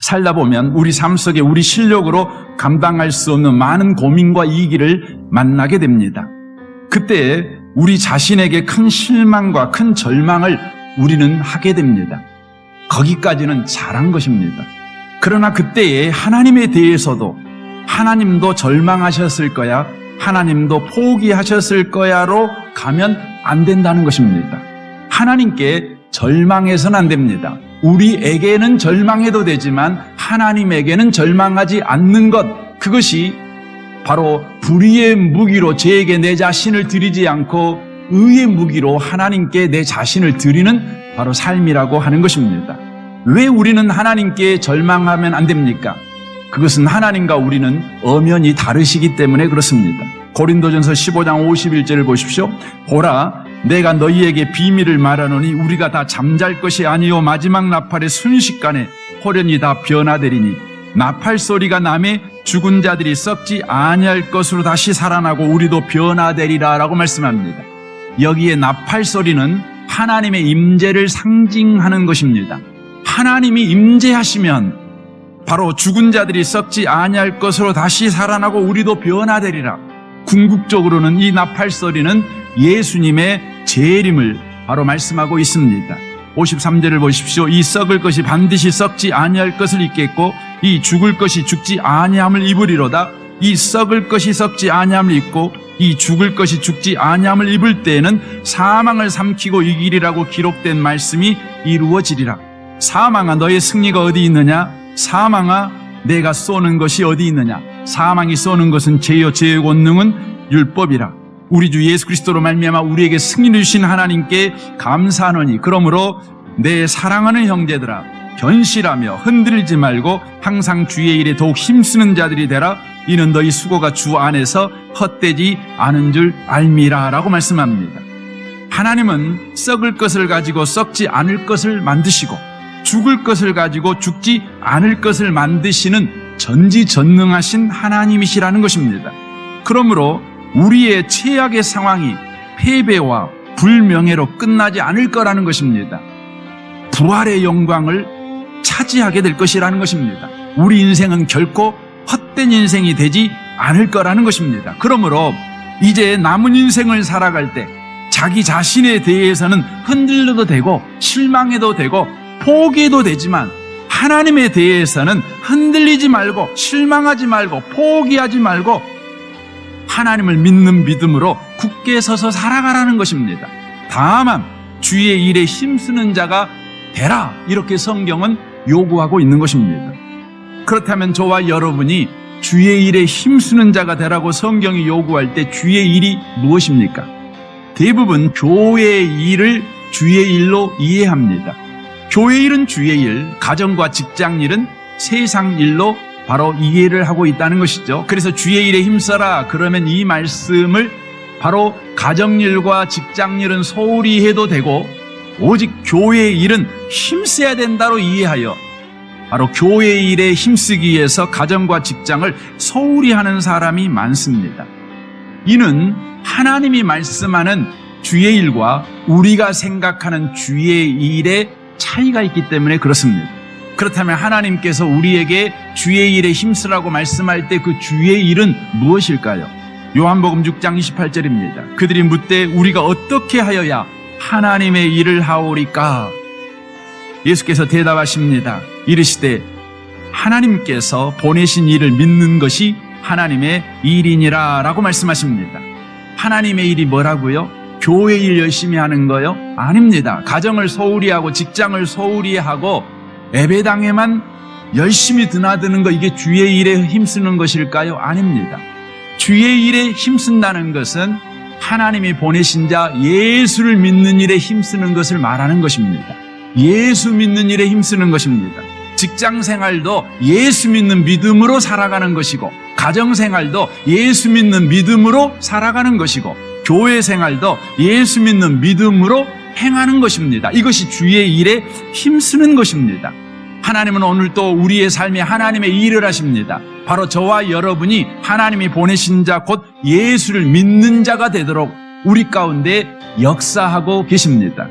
살다 보면 우리 삶 속에 우리 실력으로 감당할 수 없는 많은 고민과 위기를 만나게 됩니다. 그때 우리 자신에게 큰 실망과 큰 절망을 우리는 하게 됩니다. 거기까지는 잘한 것입니다. 그러나 그때에 하나님에 대해서도 하나님도 절망하셨을 거야, 하나님도 포기하셨을 거야로 가면 안 된다는 것입니다. 하나님께 절망해서는 안 됩니다. 우리에게는 절망해도 되지만 하나님에게는 절망하지 않는 것, 그것이 바로 불의의 무기로 저에게 내 자신을 드리지 않고 의의 무기로 하나님께 내 자신을 드리는 바로 삶이라고 하는 것입니다. 왜 우리는 하나님께 절망하면 안 됩니까? 그것은 하나님과 우리는 엄연히 다르시기 때문에 그렇습니다. 고린도전서 15장 51절을 보십시오. 보라, 내가 너희에게 비밀을 말하노니 우리가 다 잠잘 것이 아니요 마지막 나팔의 순식간에 호련히 다 변화되리니 나팔 소리가 나매 죽은 자들이 썩지 아니할 것으로 다시 살아나고 우리도 변화되리라 라고 말씀합니다. 여기에 나팔 소리는 하나님의 임재를 상징하는 것입니다. 하나님이 임재하시면 바로 죽은 자들이 썩지 아니할 것으로 다시 살아나고 우리도 변화되리라. 궁극적으로는 이 나팔 소리는 예수님의 재림을 바로 말씀하고 있습니다. 53절을 보십시오. 이 썩을 것이 반드시 썩지 아니할 것을 입겠고 이 죽을 것이 죽지 아니함을 입으리로다. 이 썩을 것이 썩지 아니함을 입고 이 죽을 것이 죽지 아니함을 입을 때에는 사망을 삼키고 이기리라고 기록된 말씀이 이루어지리라. 사망아, 너의 승리가 어디 있느냐? 사망아, 내가 쏘는 것이 어디 있느냐? 사망이 쏘는 것은 죄요 죄의 권능은 율법이라. 우리 주 예수 그리스도로 말미암아 우리에게 승리를 주신 하나님께 감사하노니 그러므로 내 사랑하는 형제들아, 견실하며 흔들리지 말고 항상 주의 일에 더욱 힘쓰는 자들이 되라. 이는 너희 수고가 주 안에서 헛되지 않은 줄 알미라 라고 말씀합니다. 하나님은 썩을 것을 가지고 썩지 않을 것을 만드시고 죽을 것을 가지고 죽지 않을 것을 만드시는 전지전능하신 하나님이시라는 것입니다. 그러므로 우리의 최악의 상황이 패배와 불명예로 끝나지 않을 거라는 것입니다. 부활의 영광을 차지하게 될 것이라는 것입니다. 우리 인생은 결코 헛된 인생이 되지 않을 거라는 것입니다. 그러므로 이제 남은 인생을 살아갈 때 자기 자신에 대해서는 흔들려도 되고 실망해도 되고 포기해도 되지만 하나님에 대해서는 흔들리지 말고 실망하지 말고 포기하지 말고 하나님을 믿는 믿음으로 굳게 서서 살아가라는 것입니다. 다만 주의 일에 힘쓰는 자가 되라, 이렇게 성경은 요구하고 있는 것입니다. 그렇다면 저와 여러분이 주의 일에 힘쓰는 자가 되라고 성경이 요구할 때 주의 일이 무엇입니까? 대부분 교회의 일을 주의 일로 이해합니다. 교회 일은 주의 일, 가정과 직장 일은 세상 일로 바로 이해를 하고 있다는 것이죠. 그래서 주의 일에 힘써라, 그러면 이 말씀을 바로 가정일과 직장일은 소홀히 해도 되고 오직 교회의 일은 힘써야 된다로 이해하여 바로 교회의 일에 힘쓰기 위해서 가정과 직장을 소홀히 하는 사람이 많습니다. 이는 하나님이 말씀하는 주의 일과 우리가 생각하는 주의 일의 차이가 있기 때문에 그렇습니다. 그렇다면 하나님께서 우리에게 주의 일에 힘쓰라고 말씀할 때 그 주의 일은 무엇일까요? 요한복음 6장 28절입니다. 그들이 묻되 우리가 어떻게 하여야 하나님의 일을 하오리까? 예수께서 대답하십니다. 이르시되 하나님께서 보내신 일을 믿는 것이 하나님의 일이니라 라고 말씀하십니다. 하나님의 일이 뭐라고요? 교회 일 열심히 하는 거요? 아닙니다. 가정을 소홀히 하고 직장을 소홀히 하고 예배당에만 열심히 드나드는 거, 이게 주의 일에 힘쓰는 것일까요? 아닙니다. 주의 일에 힘쓴다는 것은 하나님이 보내신 자 예수를 믿는 일에 힘쓰는 것을 말하는 것입니다. 예수 믿는 일에 힘쓰는 것입니다. 직장 생활도 예수 믿는 믿음으로 살아가는 것이고 가정 생활도 예수 믿는 믿음으로 살아가는 것이고 교회 생활도 예수 믿는 믿음으로 행하는 것입니다. 이것이 주의 일에 힘쓰는 것입니다. 하나님은 오늘 또 우리의 삶에 하나님의 일을 하십니다. 바로 저와 여러분이 하나님이 보내신 자 곧 예수를 믿는 자가 되도록 우리 가운데 역사하고 계십니다.